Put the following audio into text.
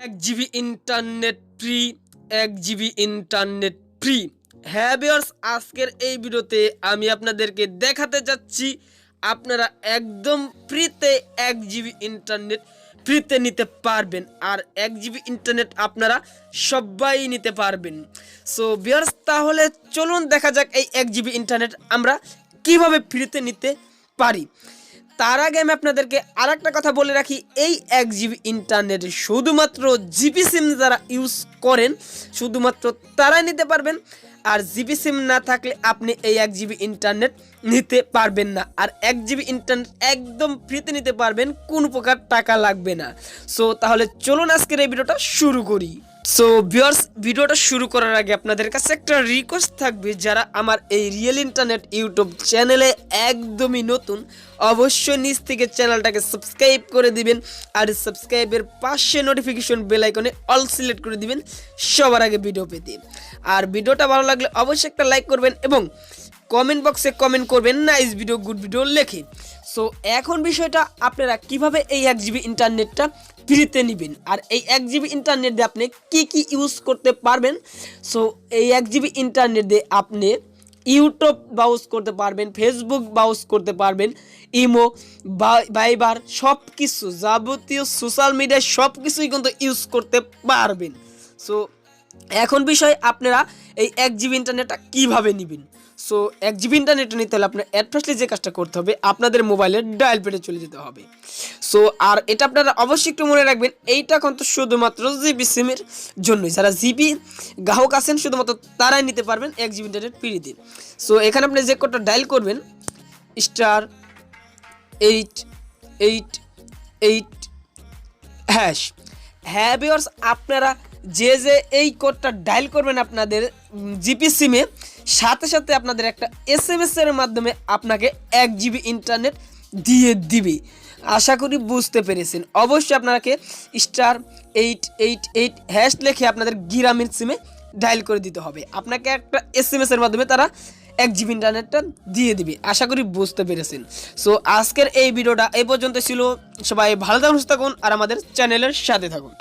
1 GB internet free, 1 GB internet free. হ্যাঁ viewers, আজকের এই ভিডিওতে আমি আপনাদেরকে দেখাতে যাচ্ছি আপনারা একদম ফ্রিতে 1 জিবি ইন্টারনেট ফ্রিতে নিতে পারবেন। আর 1 জিবি ইন্টারনেট আপনারা সবাই নিতে পারবেন। সো ভিউয়ার্স, তাহলে চলুন দেখা যাক এই 1 জিবি ইন্টারনেট আমরা কিভাবে ফ্রিতে নিতে পারি। তার আগে আমি আপনাদেরকে আরেকটা কথা বলে রাখি, এই 1 জিবি ইন্টারনেট শুধুমাত্র জিপি সিম যারা ইউজ করেন শুধুমাত্র তারাই নিতে পারবেন। আর জিপি সিম না থাকলে আপনি এই 1 জিবি ইন্টারনেট নিতে পারবেন না। আর 1 জিবি ইন্টারনেট একদম ফ্রিতে নিতে পারবেন, কোনো প্রকার টাকা লাগবে না। সো তাহলে চলুন আজকের এই ভিডিওটা শুরু করি। সো ভিউয়ার্স, ভিডিওটা শুরু করার আগে আপনাদের কাছে একটা রিকোয়েস্ট থাকবে, যারা আমার এই রিয়েল ইন্টারনেট ইউটিউব চ্যানেলে একদমই নতুন, অবশ্যই নিচ থেকে চ্যানেলটাকে সাবস্ক্রাইব করে দিবেন। আর সাবস্ক্রাইবের পাশে নোটিফিকেশন বেল আইকনে অল সিলেক্ট করে দিবেন সবার আগে ভিডিও পেতে। আর ভিডিওটা ভালো লাগলে অবশ্যই একটা লাইক করবেন এবং কমেন্ট বক্সে কমেন্ট করবেন নাইস ভিডিও, গুড ভিডিও লেখে। সো এখন বিষয়টা, আপনারা কিভাবে এই 1 জিবি ইন্টারনেটটা ফ্রিতে নেবেন আর এই 1 জিবি ইন্টারনেট দিয়ে আপনি কি ইউজ করতে পারবেন। সো এই 1 জিবি ইন্টারনেট দিয়ে আপনি ইউটিউব ব্রাউজ করতে পারবেন, ফেসবুক ব্রাউজ করতে পারবেন, ইমো, ভাইবার, সব কিছু যাবতীয় সোশ্যাল মিডিয়া সব কিছুই কিন্তু ইউজ করতে পারবেন। সো এখন বিষয়, আপনারা এই 1 জিবি ইন্টারনেটটা কীভাবে নেবেন। সো 1 জিবি ইন্টারনেট নিতে হলে আপনার অ্যাট ফার্স্টলি যে কাজটা করতে হবে, আপনাদের মোবাইলের ডায়াল প্যাডে চলে যেতে হবে। সো আর এটা আপনারা অবশ্যই একটু মনে রাখবেন, এইটা কিন্তু শুধুমাত্র জিবি সিমের জন্যই। যারা জিবি গ্রাহক আছেন শুধুমাত্র তারাই নিতে পারবেন 1 জিবি ইন্টারনেট ফ্রিতে। সো এখানে আপনি যে কোডটা ডায়াল করবেন, *888# হ্যাঁ ভিউয়ার্স, আপনারা যে এই কোডটা ডায়াল করবেন আপনাদের জিপি সিমে, সাথে সাথে আপনাদের একটা SMS এর মাধ্যমে আপনাকে 1 জিবি ইন্টারনেট দিয়ে দিবে। আশা করি বুঝতে পেরেছেন। অবশ্যই আপনাকে *888# লিখে আপনাদের গ্রামীণ সিমে ডায়াল করে দিতে হবে। আপনাকে একটা SMS এর মাধ্যমে তারা 1 জিবি ইন্টারনেটটা দিয়ে দিবে। আশা করি বুঝতে পেরেছেন। সো আজকের এই ভিডিওটা এই পর্যন্ত ছিল। সবাই ভালো থাকুন, সুস্থ থাকুন আর আমাদের চ্যানেলের সাথে থাকুন।